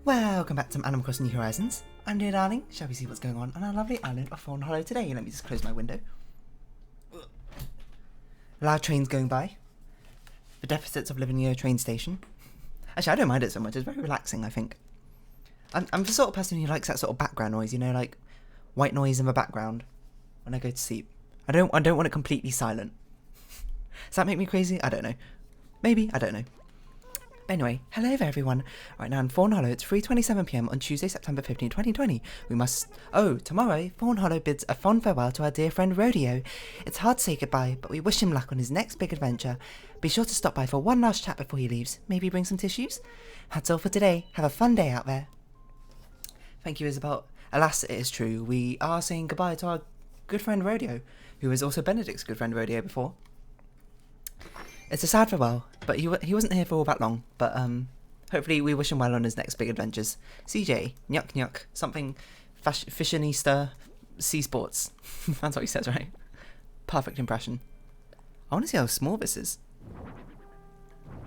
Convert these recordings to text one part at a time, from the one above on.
Welcome back to Animal Crossing New Horizons. I'm dear darling. Shall we see what's going on our lovely island of Fawnhollow today? Let me just close my window. Loud trains going by. The deficits of living near a train station. Actually, I don't mind it so much. It's very relaxing, I think. I'm the sort of person who likes that sort of background noise, you know, like white noise in the background when I go to sleep. I don't want it completely silent. Does that make me crazy? I don't know. Maybe, I don't know. Anyway, hello there everyone. Right now in Fawnhollow, it's 3:27 PM on Tuesday, September 15, 2020. Tomorrow, Fawnhollow bids a fond farewell to our dear friend Rodeo. It's hard to say goodbye, but we wish him luck on his next big adventure. Be sure to stop by for one last chat before he leaves. Maybe bring some tissues? That's all for today. Have a fun day out there. Thank you, Isabel. Alas, it is true. We are saying goodbye to our good friend Rodeo, who was also Benedict's good friend Rodeo before. It's a sad farewell, but he wasn't here for all that long. But hopefully we wish him well on his next big adventures. CJ, nyuk nyuk, something fashionista, sea sports. That's what he says, right? Perfect impression. I want to see how small this is.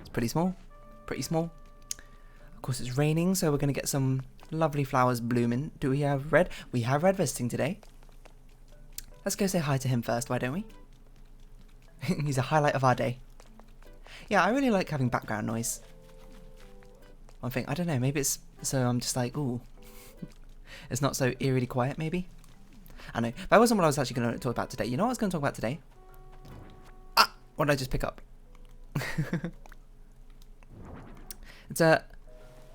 It's pretty small. Pretty small. Of course, it's raining, so we're going to get some lovely flowers blooming. Do we have red? We have red visiting today. Let's go say hi to him first, why don't we? He's a highlight of our day. Yeah, I really like having background noise. One thing, I don't know, maybe it's so I'm just like, ooh. It's not so eerily quiet, maybe? I know. That wasn't what I was actually going to talk about today. You know what I was going to talk about today? Ah! What did I just pick up? It's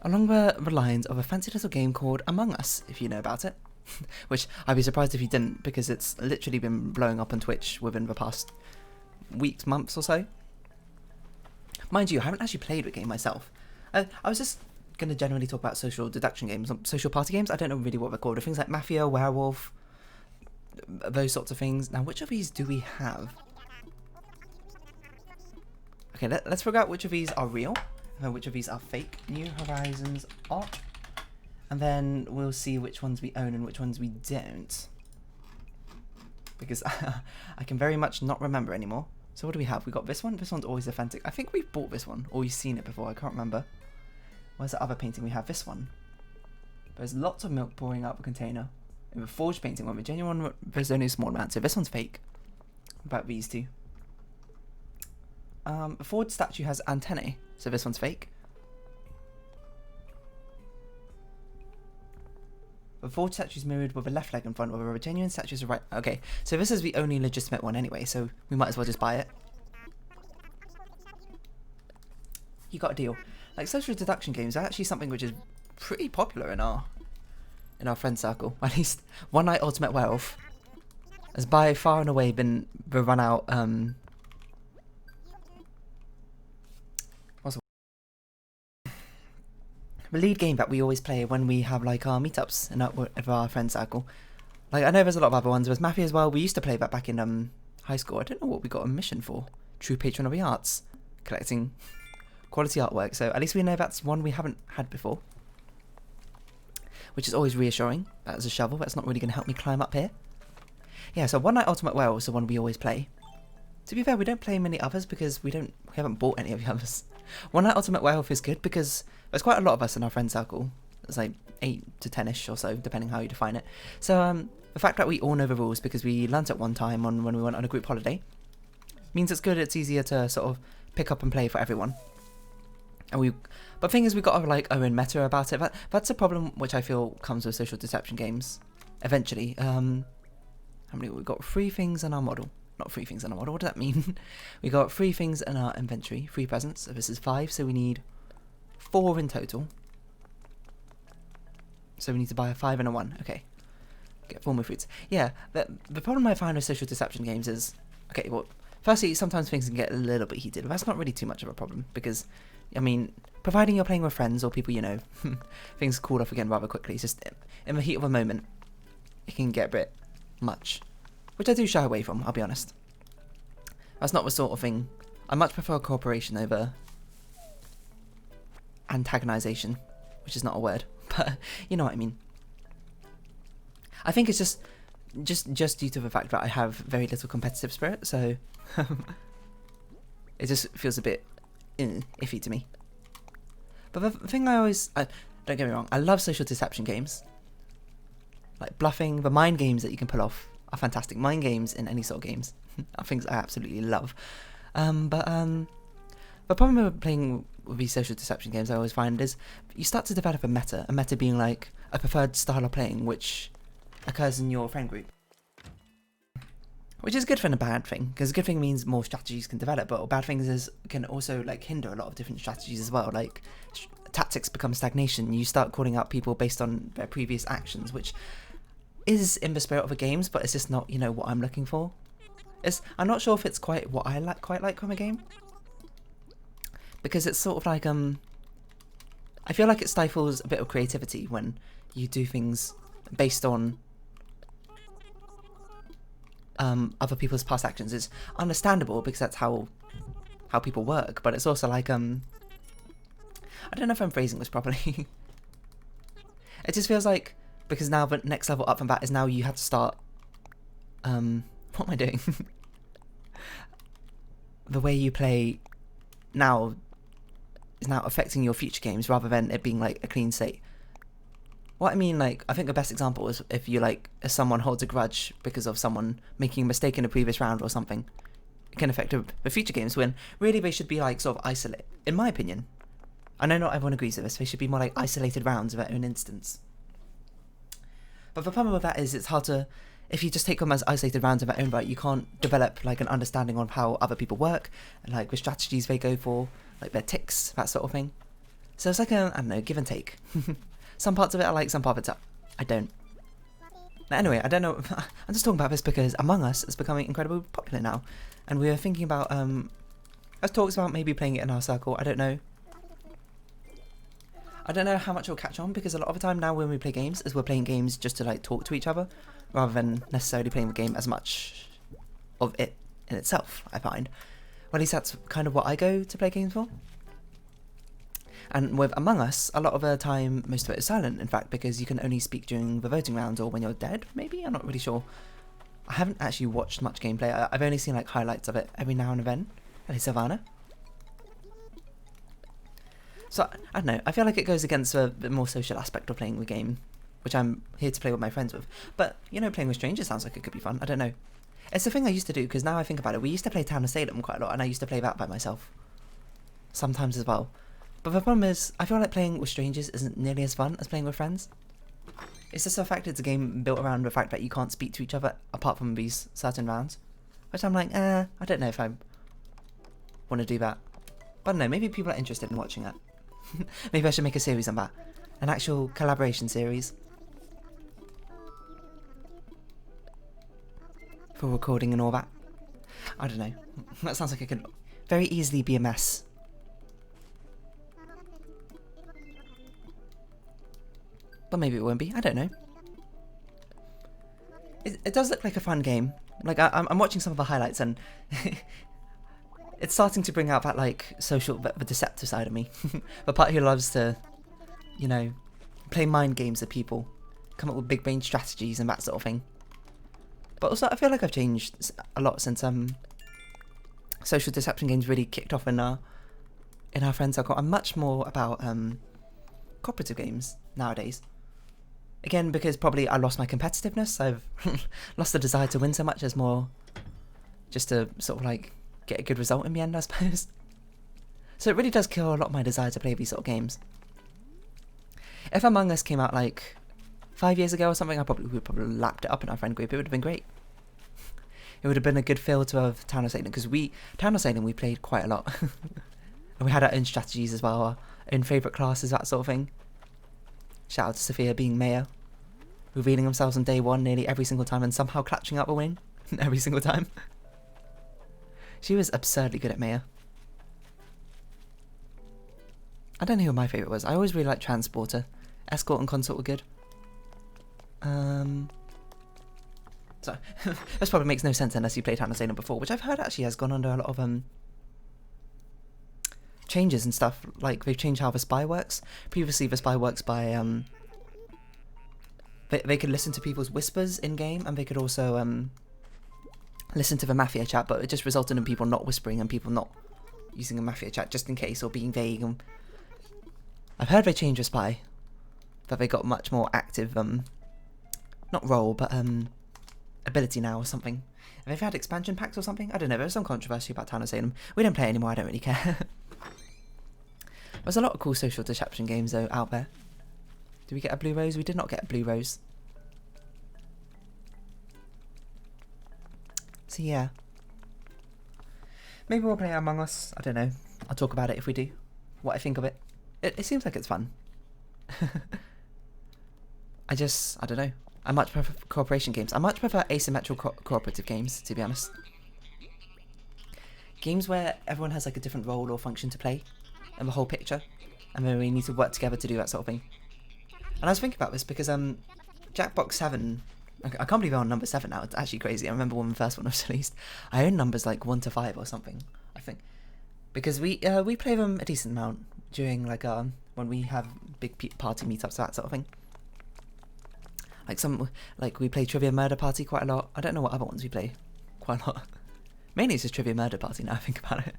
along the lines of a fancy little game called Among Us, if you know about it. Which I'd be surprised if you didn't, because it's literally been blowing up on Twitch within the past weeks, months or so. Mind you, I haven't actually played the game myself. I was just going to generally talk about social deduction games, social party games. I don't know really what they're called. Things like Mafia, Werewolf, those sorts of things. Now, which of these do we have? Okay, let's figure out which of these are real, and which of these are fake. New Horizons are. And then we'll see which ones we own and which ones we don't. Because I can very much not remember anymore. So what do we have? We got this one. This one's always authentic. I think we've bought this one, or we've seen it before. I can't remember. Where's the other painting? We have this one. There's lots of milk pouring out the container. In the forged painting one, the genuine one, there's only a small amount. So this one's fake. What about these two? The forged statue has antennae. So this one's fake. The forged statue is mirrored with a left leg in front, while a genuine statue is a right. Okay, so this is the only legitimate one anyway, so we might as well just buy it. You got a deal. Like social deduction games are actually something which is pretty popular in our friend circle. At least One Night Ultimate Werewolf has by far and away been the run out. The lead game that we always play when we have like our meetups in our friend circle. Like I know there's a lot of other ones. There's Mafia as well. We used to play that back in high school. I don't know what we got a mission for. True patron of the arts, collecting quality artwork. So at least we know that's one we haven't had before, which is always reassuring. That is a shovel. That's not really going to help me climb up here. Yeah. So One Night Ultimate Werewolf is the one we always play. To be fair, we don't play many others because we haven't bought any of the others. One Night Ultimate Werewolf is good because there's quite a lot of us in our friend circle. There's like 8 to 10ish or so, depending how you define it. So the fact that we all know the rules because we learnt it one time when we went on a group holiday means it's good. It's easier to sort of pick up and play for everyone. But the thing is, we got to like own meta about it. That's a problem which I feel comes with social deception games. Eventually, how many? We got 3 things in our model. Not 3 things in our model. What does that mean? We got 3 things in our inventory. 3 presents. So this is 5. So we need 4 in total. So we need to buy a 5 and a 1. Okay. Get 4 more fruits. Yeah. The problem I find with social deception games is, okay, well, firstly, sometimes things can get a little bit heated. But that's not really too much of a problem because, I mean, providing you're playing with friends or people you know, things cool off again rather quickly. It's just in the heat of a moment, it can get a bit much. Which I do shy away from, I'll be honest. That's not the sort of thing. I much prefer cooperation over antagonization, which is not a word, but you know what I mean. I think it's just due to the fact that I have very little competitive spirit, so it just feels a bit iffy to me. But the thing I always... don't get me wrong, I love social deception games. Like bluffing, the mind games that you can pull off are fantastic. Mind games in any sort of games are things I absolutely love. But the problem with playing with these social deception games I always find is you start to develop a meta being like a preferred style of playing which occurs in your friend group. Which is good and a bad thing, because a good thing means more strategies can develop, but bad things is can also like hinder a lot of different strategies as well. Like tactics become stagnation. You start calling out people based on their previous actions, which is in the spirit of the games, but it's just not, you know, what I'm looking for. I'm not sure if it's quite what I quite like from a game, because it's sort of like I feel like it stifles a bit of creativity when you do things based on other people's past actions. Is understandable because that's how people work, but it's also like I don't know if I'm phrasing this properly. It just feels like, because now the next level up from that is now you have to start what am I doing? The way you play now is now affecting your future games rather than it being like a clean slate. What I mean, like, I think the best example is if you, like, if someone holds a grudge because of someone making a mistake in a previous round or something, it can affect the future games when really they should be, like, sort of isolate. In my opinion, I know not everyone agrees with this, they should be more like isolated rounds of their own instance. But the problem with that is it's hard to, if you just take them as isolated rounds of their own right, you can't develop, like, an understanding of how other people work, and, like, the strategies they go for, like, their ticks, that sort of thing. So it's like a, I don't know, give and take. Some parts of it I like, some parts of it I don't. But anyway, I don't know. I'm just talking about this because Among Us is becoming incredibly popular now. And we were thinking about, there's talks about maybe playing it in our circle. I don't know. I don't know how much it'll catch on, because a lot of the time now when we play games is we're playing games just to like talk to each other rather than necessarily playing the game as much of it in itself, I find. Well, at least that's kind of what I go to play games for. And with Among Us, a lot of the time, most of it is silent, in fact, because you can only speak during the voting rounds or when you're dead, maybe? I'm not really sure. I haven't actually watched much gameplay. I've only seen, like, highlights of it every now and then. Hey, Savannah. So, I don't know. I feel like it goes against the more social aspect of playing the game, which I'm here to play with my friends with. But, you know, playing with strangers sounds like it could be fun. I don't know. It's the thing I used to do, because now I think about it, we used to play Town of Salem quite a lot, and I used to play that by myself. Sometimes as well. But the problem is, I feel like playing with strangers isn't nearly as fun as playing with friends. It's just the fact it's a game built around the fact that you can't speak to each other apart from these certain rounds. Which I'm like, I don't know if I want to do that. But I don't know, maybe people are interested in watching it. Maybe I should make a series on that. An actual collaboration series. For recording and all that. I don't know. That sounds like it could very easily be a mess. But maybe it won't be. I don't know. It does look like a fun game. Like, I'm watching some of the highlights and it's starting to bring out that, like, social, the deceptive side of me. The part who loves to, you know, play mind games with people, come up with big brain strategies and that sort of thing. But also, I feel like I've changed a lot since social deception games really kicked off in our friend circle. I'm much more about cooperative games nowadays. Again, because probably I lost my competitiveness. I've lost the desire to win so much as more just to sort of like get a good result in the end, I suppose. So it really does kill a lot of my desire to play these sort of games. If Among Us came out like 5 years ago or something, we would probably lapped it up in our friend group. It would have been great. It would have been a good feel to have Town of Salem, because Town of Salem we played quite a lot. And we had our own strategies as well, our own favourite classes, that sort of thing. Shout out to Sophia being mayor, revealing themselves on day one nearly every single time and somehow clutching out the win every single time. She was absurdly good at mayor. I don't know who my favourite was. I always really liked Transporter. Escort and Consort were good. So, this probably makes no sense unless you played Town of Salem before, which I've heard actually has gone under a lot of changes and stuff. Like, they've changed how the spy works. Previously the spy works by they could listen to people's whispers in game, and they could also listen to the mafia chat, but it just resulted in people not whispering and people not using a mafia chat just in case, or being vague. And I've heard they changed the spy, that they got much more active, not role, but ability now or something. Have they had expansion packs or something? I don't know, there's some controversy about Town of Salem. We don't play it anymore, I don't really care. There's a lot of cool social deception games though out there. Did we get a blue rose? We did not get a blue rose. So yeah. Maybe we'll play Among Us, I don't know. I'll talk about it if we do. What I think of it. It seems like it's fun. I don't know. I much prefer cooperation games. I much prefer asymmetrical cooperative games, to be honest. Games where everyone has like a different role or function to play in the whole picture, and then we need to work together to do that sort of thing. And I was thinking about this because Jackbox 7, I can't believe we're on number 7 now, it's actually crazy. I remember when the first one was released. I own numbers like 1 to 5 or something, I think. Because we play them a decent amount during like when we have big party meetups, that sort of thing. Like we play Trivia Murder Party quite a lot. I don't know what other ones we play quite a lot. Mainly it's just Trivia Murder Party now I think about it.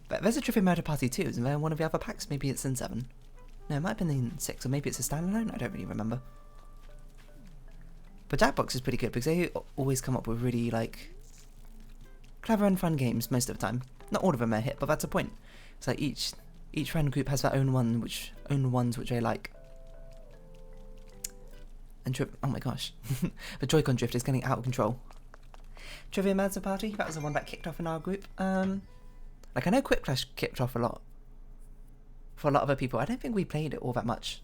But there's a Trivia Murder Party too, isn't there? One of the other packs? Maybe it's in 7. No, it might have been in 6, or maybe it's a standalone? I don't really remember. But Jackbox is pretty good because they always come up with really like clever and fun games most of the time. Not all of them are a hit, but that's the point. It's like each friend group has their own ones which they like. And oh my gosh, the Joy-Con drift is getting out of control. Trivia Murder Party, that was the one that kicked off in our group. Like I know Quick Clash kicked off a lot for a lot of other people. I don't think we played it all that much.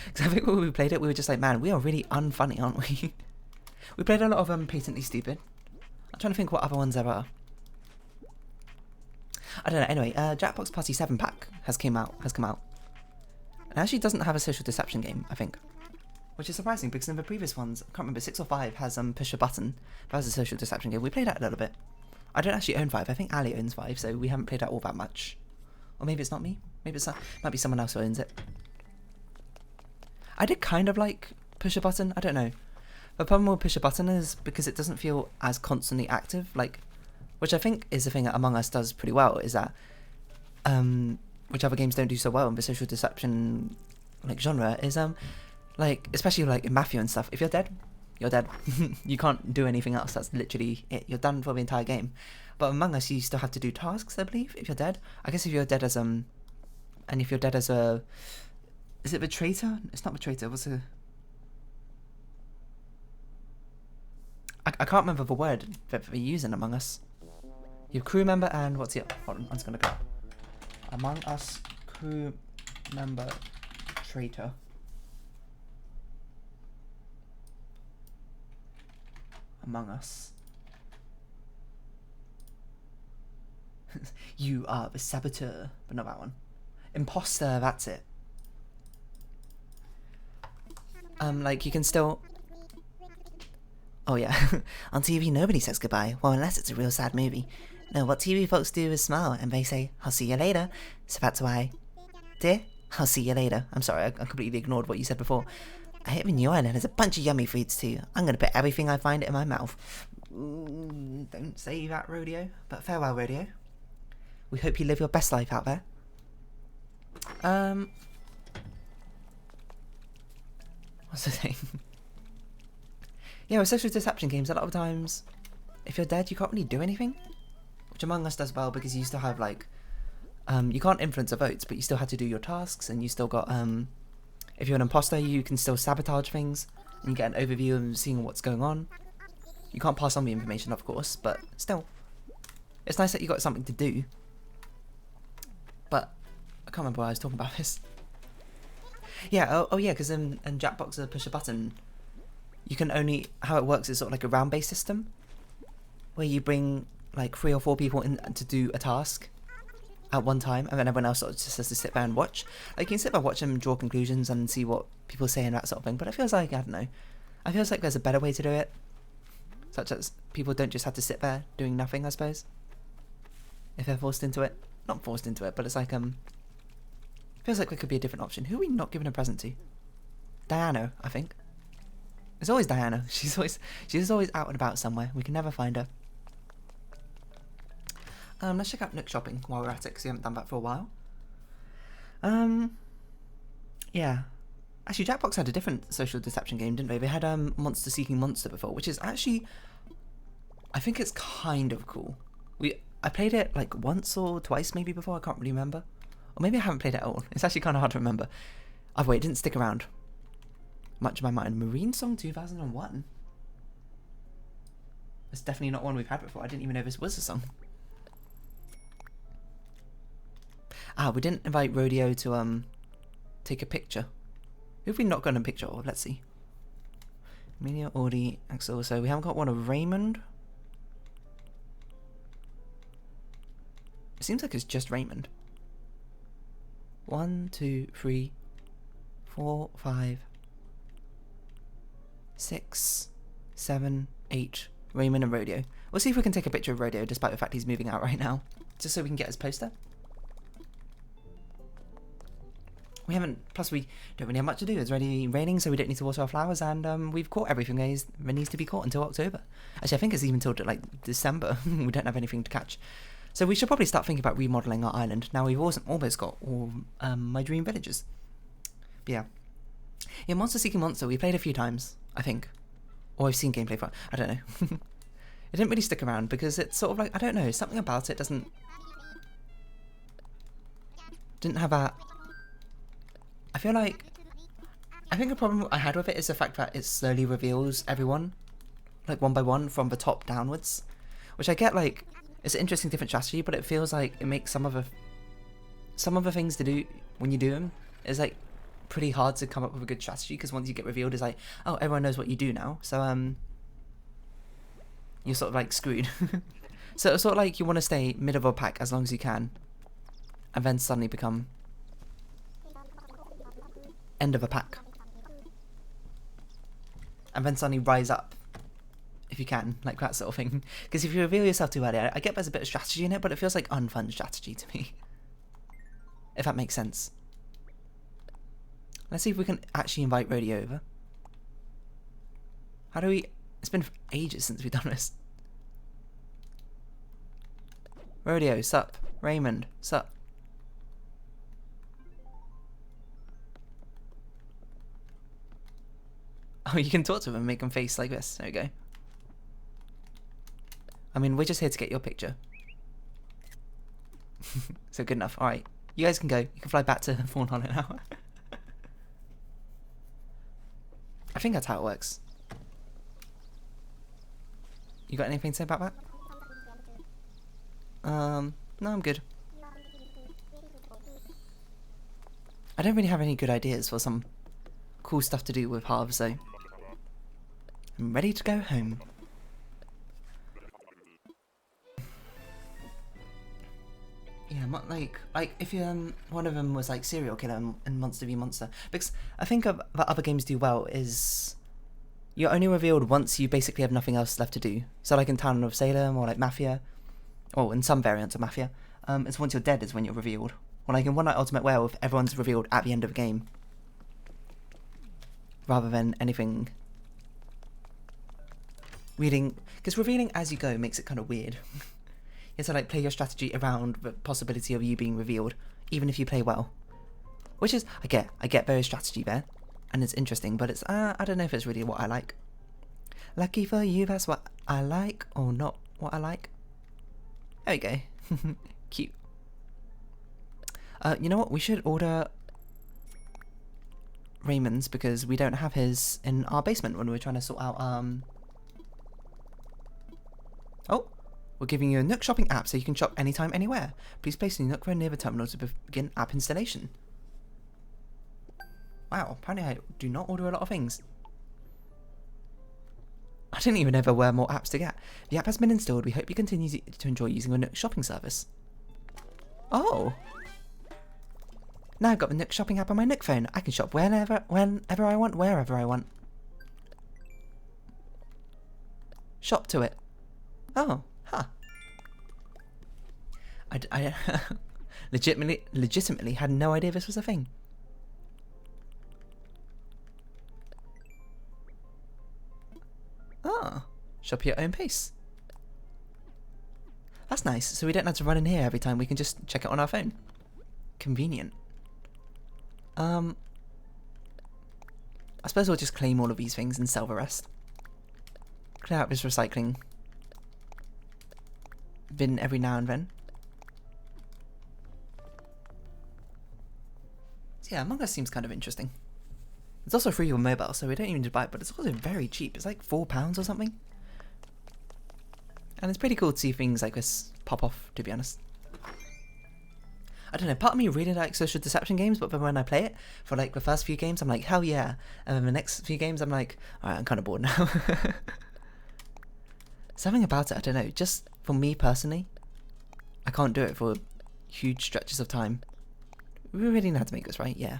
Because I think when we played it, we were just like, man, we are really unfunny, aren't we? We played a lot of Patently Stupid. I'm trying to think what other ones there are. I don't know. Anyway, Jackbox Party 7 pack has come out. It actually doesn't have a social deception game, I think. Which is surprising because in the previous ones, I can't remember, 6 or 5 has Push a Button. That was a social deception game. We played that a little bit. I don't actually own 5. I think Ali owns 5, so we haven't played that all that much. Or maybe it's not me. Maybe it's might be someone else who owns it. I did kind of like Push a Button. I don't know. The problem with Push a Button is because it doesn't feel as constantly active, like, which I think is the thing that Among Us does pretty well, is that which other games don't do so well in the social deception like genre is like, especially like in Mafia and stuff, if you're dead, you're dead. You can't do anything else. That's literally it. You're done for the entire game. But Among Us, you still have to do tasks, I believe, if you're dead. I guess if you're dead as and if you're dead as a, is it the traitor? It's not the traitor. What's a? I can't remember the word that they use in Among Us. You have crew member and what's the? Hold on, I'm just gonna go. Among Us crew member traitor. Among Us. You are the saboteur, but not that one. Impostor, that's it. Like you can still. Oh yeah, on TV nobody says goodbye. Well, unless it's a real sad movie. No, what TV folks do is smile and they say, "I'll see you later." So that's why, dear, I'll see you later. I'm sorry, I completely ignored what you said before. I hate the New Island has a bunch of yummy foods too. I'm gonna put everything I find in my mouth. Don't say that, Rodeo. But farewell, Rodeo. We hope you live your best life out there. What's the thing? Yeah, with social deception games, a lot of times, if you're dead, you can't really do anything. Which Among Us does well because you still have like, you can't influence the votes, but you still have to do your tasks, and you still got if you're an imposter, you can still sabotage things, and you get an overview of seeing what's going on. You can't pass on the information, of course, but still. It's nice that you got something to do. But, I can't remember why I was talking about this. Yeah, oh yeah, because in Jackbox Push a Button, you can only, how it works is sort of like a round-based system, where you bring like 3 or 4 people in to do a task at one time, and then everyone else sort of just has to sit there and watch. Like, you can sit there, watch them, draw conclusions, and see what people say and that sort of thing, but it feels like, I don't know, I feels like there's a better way to do it, such as people don't just have to sit there doing nothing, I suppose, if they're forced into it. Not forced into it, but it's like, feels like there could be a different option. Who are we not giving a present to? Diana, I think. It's always Diana. She's always out and about somewhere. We can never find her. Let's check out Nook Shopping while we're at it, because we haven't done that for a while. Yeah. Actually, Jackbox had a different social deception game, didn't they? They had Monster Seeking Monster before, which is actually, I think it's kind of cool. I played it like once or twice maybe before, I can't really remember. Or maybe I haven't played it at all. It's actually kind of hard to remember. Either way, it didn't stick around much of my mind. Marine Song 2001? It's definitely not one we've had before. I didn't even know this was a song. Ah, we didn't invite Rodeo to take a picture. Who have we not gotten a picture of? Let's see. Amelia, Audie, Axel. So we haven't got one of Raymond. It seems like it's just Raymond. 1, 2, 3, 4, 5, 6, 7, 8. Raymond and Rodeo. We'll see if we can take a picture of Rodeo despite the fact he's moving out right now. Just so we can get his poster. We haven't, plus we don't really have much to do. It's already raining, so we don't need to water our flowers, and we've caught everything that needs to be caught until October. Actually, I think it's even till like December. We don't have anything to catch. So we should probably start thinking about remodeling our island. Now we've almost got all my dream villages. But yeah. Yeah, Monster Seeking Monster, we played a few times, I think. Or I've seen gameplay for it. I don't know. It didn't really stick around because it's sort of like, I don't know, something about it didn't have a... I feel like... I think the problem I had with it is the fact that it slowly reveals everyone, like one by one, from the top downwards. Which I get, like, it's an interesting different strategy, but it feels like it makes some of the things to do when you do them is like pretty hard to come up with a good strategy, because once you get revealed, it's like, oh, everyone knows what you do now, so you're sort of like screwed. So it's sort of like you want to stay mid of a pack as long as you can, and then suddenly become end of a pack, and then suddenly rise up if you can, like that sort of thing. Because if you reveal yourself too early, I get there's a bit of strategy in it, but it feels like unfun strategy to me, if that makes sense. Let's see if we can actually invite Rodeo over. How do we... It's been ages since we've done this. Rodeo, sup. Raymond, sup. Oh, you can talk to him and make him face like this. There we go. I mean, we're just here to get your picture. So good enough. Alright, you guys can go. You can fly back to Fawnhollow now. I think that's how it works. You got anything to say about that? No, I'm good. I don't really have any good ideas for some cool stuff to do with Harv, so I'm ready to go home. Yeah, like if you one of them was like serial killer and Monster v Monster, because I think that other games do well is you're only revealed once you basically have nothing else left to do. So like in Town of Salem or like Mafia, or in some variants of Mafia, it's once you're dead is when you're revealed. Or like in One Night Ultimate Werewolf, everyone's revealed at the end of the game, rather than anything reading, because revealing as you go makes it kind of weird. You have to like play your strategy around the possibility of you being revealed, even if you play well. Which is, I get various strategy there, and it's interesting, but it's, I don't know if it's really what I like. Lucky for you, that's what I like, or not what I like. There we go. Cute. You know what, we should order Raymond's, because we don't have his in our basement when we're trying to sort out, Oh! We're giving you a Nook shopping app so you can shop anytime, anywhere. Please place your Nook phone near the terminal to begin app installation. Wow, apparently I do not order a lot of things. I didn't even know there were more apps to get. The app has been installed. We hope you continue to enjoy using the Nook shopping service. Oh! Now I've got the Nook shopping app on my Nook phone. I can shop whenever I want, wherever I want. Shop to it. Oh. Huh. I legitimately had no idea this was a thing. Ah, shop at your own pace. That's nice, so we don't have to run in here every time, we can just check it on our phone. Convenient. suppose we'll just claim all of these things and sell the rest. Clear out this recycling bin every now and then. So yeah, Among Us seems kind of interesting. It's also free on mobile, so we don't even need to buy it, but it's also very cheap. It's like £4 or something. And it's pretty cool to see things like this pop off, to be honest. I don't know, part of me really likes social deception games, but then when I play it, for like the first few games, I'm like, hell yeah. And then the next few games, I'm like, alright, I'm kind of bored now. Something about it, I don't know, just for me personally, I can't do it for huge stretches of time. We really know how to make this, right? Yeah.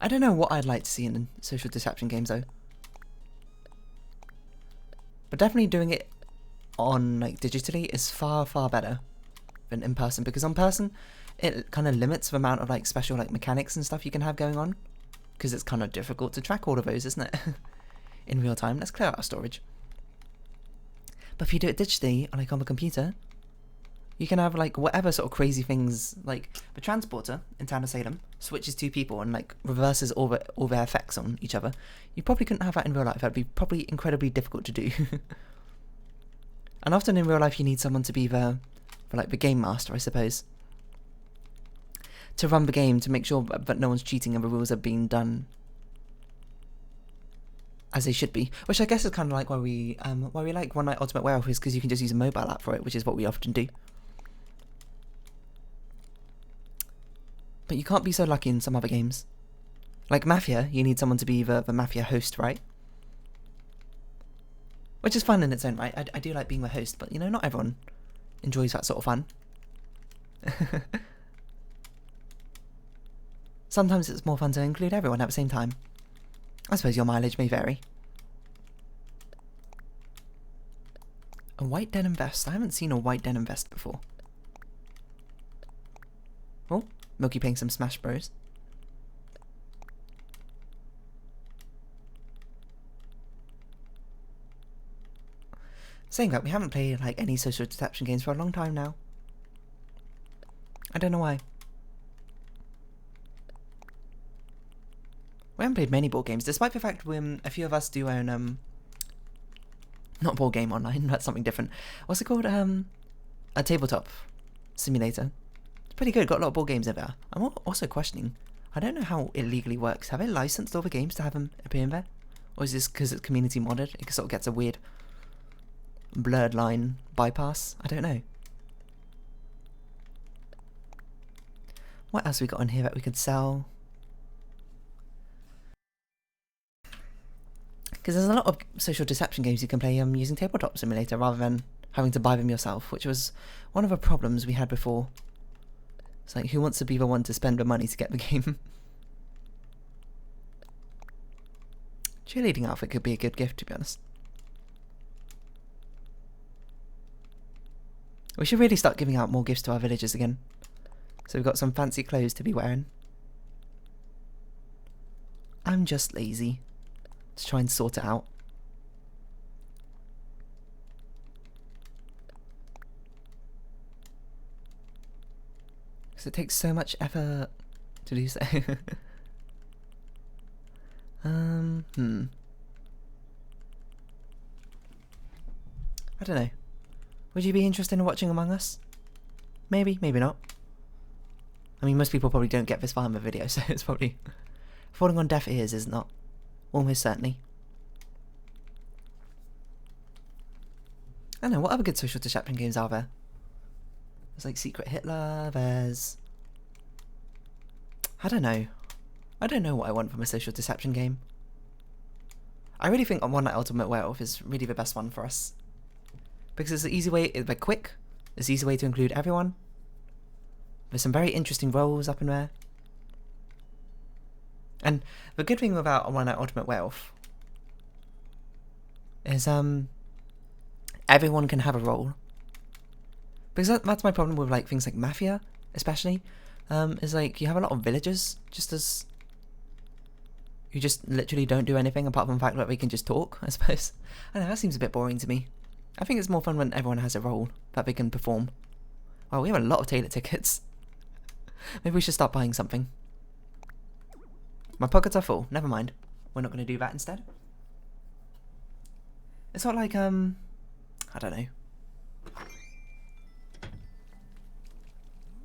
I don't know what I'd like to see in social deception games though. But definitely doing it on like digitally is far, far better than in person, because on person it kind of limits the amount of like special like mechanics and stuff you can have going on, because it's kind of difficult to track all of those, isn't it? In real time. Let's clear out our storage. But if you do it digitally, like on the computer, you can have like whatever sort of crazy things, like the transporter in Town of Salem switches two people and like reverses all their effects on each other. You probably couldn't have that in real life. That'd be probably incredibly difficult to do. And often in real life you need someone to be the game master, I suppose, to run the game, to make sure that no one's cheating and the rules are being done as they should be. Which I guess is kind of like why we like One Night Ultimate Werewolf, is because you can just use a mobile app for it, which is what we often do. But you can't be so lucky in some other games. Like Mafia, you need someone to be the Mafia host, right? Which is fun in its own right. I do like being the host, but you know, not everyone enjoys that sort of fun. Sometimes it's more fun to include everyone at the same time. I suppose your mileage may vary. A white denim vest. I haven't seen a white denim vest before. Oh, Milky playing some Smash Bros. Saying that, we haven't played like any social deception games for a long time now. I don't know why. We haven't played many board games, despite the fact a few of us do own not board game online, that's something different. What's it called? A tabletop simulator. It's pretty good, got a lot of board games in there. I'm also questioning, I don't know how it legally works. Have they licensed all the games to have them appear in there? Or is this because it's community modded? It sort of gets a weird blurred line bypass? I don't know. What else we got on here that we could sell? Because there's a lot of social deception games you can play using Tabletop Simulator rather than having to buy them yourself, which was one of the problems we had before. It's like, who wants to be the one to spend the money to get the game? Cheerleading outfit could be a good gift, to be honest. We should really start giving out more gifts to our villagers again. So we've got some fancy clothes to be wearing. I'm just lazy to try and sort it out. Because it takes so much effort to do so. I don't know. Would you be interested in watching Among Us? Maybe, maybe not. I mean, most people probably don't get this far in the video, so it's probably falling on deaf ears, is not. Almost certainly. I don't know, what other good social deception games are there? There's like Secret Hitler, there's... I don't know. I don't know what I want from a social deception game. I really think One Night Ultimate Werewolf is really the best one for us. Because it's an easy way, they're quick, it's an easy way to include everyone. There's some very interesting roles up in there. And the good thing about One Night Ultimate Werewolf is everyone can have a role. Because that's my problem with like things like Mafia, especially. Is like you have a lot of villagers just as who just literally don't do anything apart from the fact that they can just talk, I suppose. I don't know, that seems a bit boring to me. I think it's more fun when everyone has a role that they can perform. Wow, we have a lot of Taylor tickets. Maybe we should start buying something. My pockets are full. Never mind. We're not going to do that instead. It's not like, I don't know.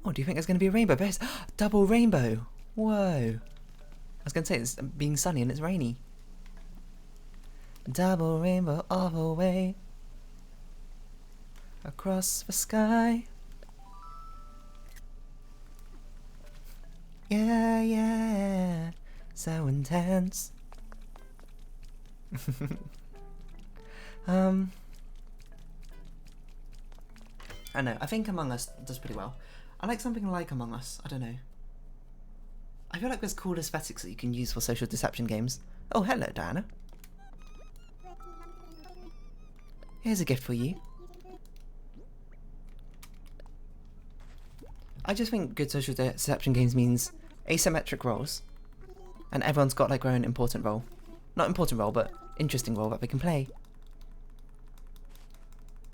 Oh, do you think there's going to be a rainbow? There's double rainbow. Whoa. I was going to say it's being sunny and it's rainy. Double rainbow all the way across the sky. Yeah, yeah, so intense. I know, I think Among Us does pretty well. I like something like Among Us, I don't know. I feel like there's cool aesthetics that you can use for social deception games. Oh, hello, Diana. Here's a gift for you. I just think good social deception games means asymmetric roles, and everyone's got like their own important role. Not important role, but interesting role that they can play.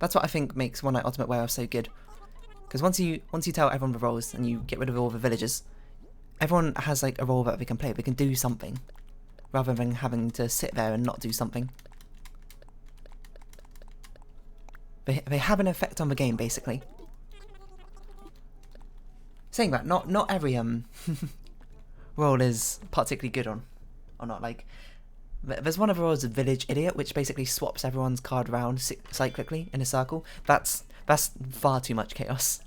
That's what I think makes One Night Ultimate Werewolf so good. Because once you tell everyone the roles and you get rid of all the villagers, everyone has like a role that they can play. They can do something, rather than having to sit there and not do something. They have an effect on the game, basically. Saying that, not every role is particularly good or not. Like, there's one of the roles of Village Idiot, which basically swaps everyone's card around cyclically in a circle. That's far too much chaos.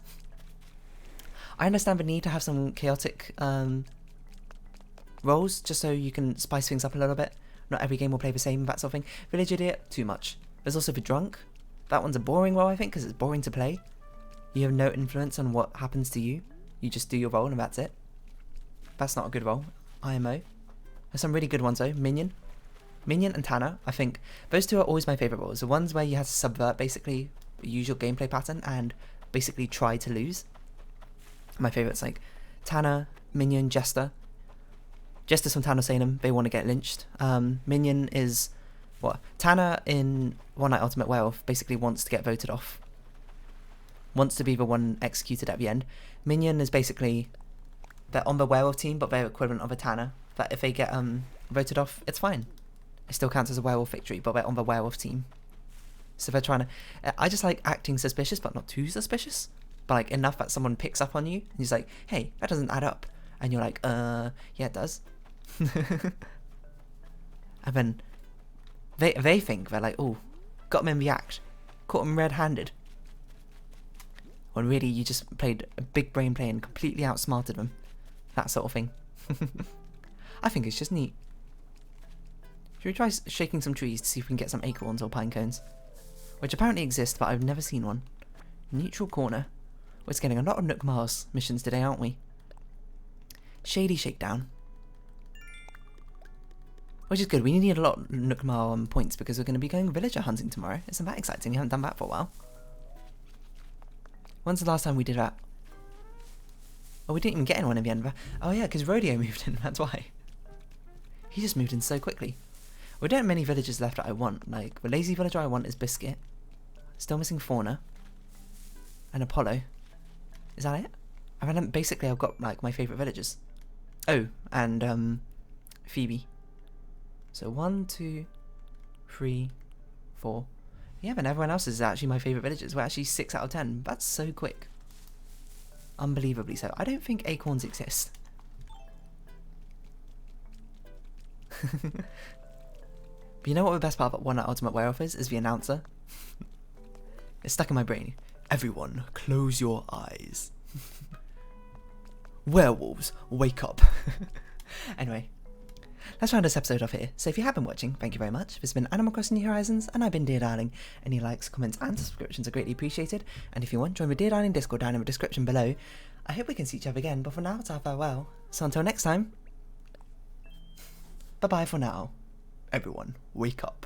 I understand the need to have some chaotic roles, just so you can spice things up a little bit. Not every game will play the same, that sort of thing. Village Idiot, too much. There's also the Drunk. That one's a boring role, I think, because it's boring to play. You have no influence on what happens to you. You just do your role and that's it. That's not a good role. IMO. There's some really good ones though. Minion and Tanner, I think. Those two are always my favourite roles. The ones where you have to subvert basically the usual gameplay pattern and basically try to lose. My favourites like Tanner, Minion, Jester. Jester's from Tanner Salem. They want to get lynched. Minion is... what? Tanner in One Night Ultimate Werewolf basically wants to get voted off. Wants to be the one executed at the end. Minion is basically... they're on the werewolf team, but they're equivalent of a Tanner. That if they get voted off, it's fine. It still counts as a werewolf victory, but they're on the werewolf team. So they're trying to... I just like acting suspicious, but not too suspicious. But like enough that someone picks up on you, and he's like, hey, that doesn't add up. And you're like, yeah, it does. And then they think, they're like, oh, got him in the act. Caught him red-handed. When really you just played a big brain play and completely outsmarted them. That sort of thing. I think it's just neat. Should we try shaking some trees to see if we can get some acorns or pine cones? Which apparently exist, but I've never seen one. Neutral corner. We're getting a lot of Nook Mars missions today, aren't we? Shady Shakedown. Which is good. We need a lot of Nook Mars points because we're going to be going villager hunting tomorrow. Isn't that exciting? You haven't done that for a while. When's the last time we did that? Oh, we didn't even get anyone in the end. Oh yeah, because Rodeo moved in, that's why. He just moved in so quickly. We don't have many villagers left that I want. Like, the lazy villager I want is Biscuit. Still missing Fauna. And Apollo. Is that it? I mean, basically I've got, like, my favourite villagers. Oh, and, Phoebe. So 1, 2, 3, 4. Yeah, but everyone else is actually my favourite villagers. We're actually 6 out of 10. That's so quick. Unbelievably so. I don't think acorns exist. But you know what the best part about One Night Ultimate Werewolf is the announcer. It's stuck in my brain. Everyone, close your eyes. Werewolves, wake up. Anyway, let's round this episode off here. So if you have been watching, thank you very much. This has been Animal Crossing New Horizons, and I've been Dear Darling. Any likes, comments, and subscriptions are greatly appreciated. And if you want, join the Dear Darling Discord down in the description below. I hope we can see each other again, but for now, it's our farewell. So until next time, bye-bye for now. Everyone, wake up.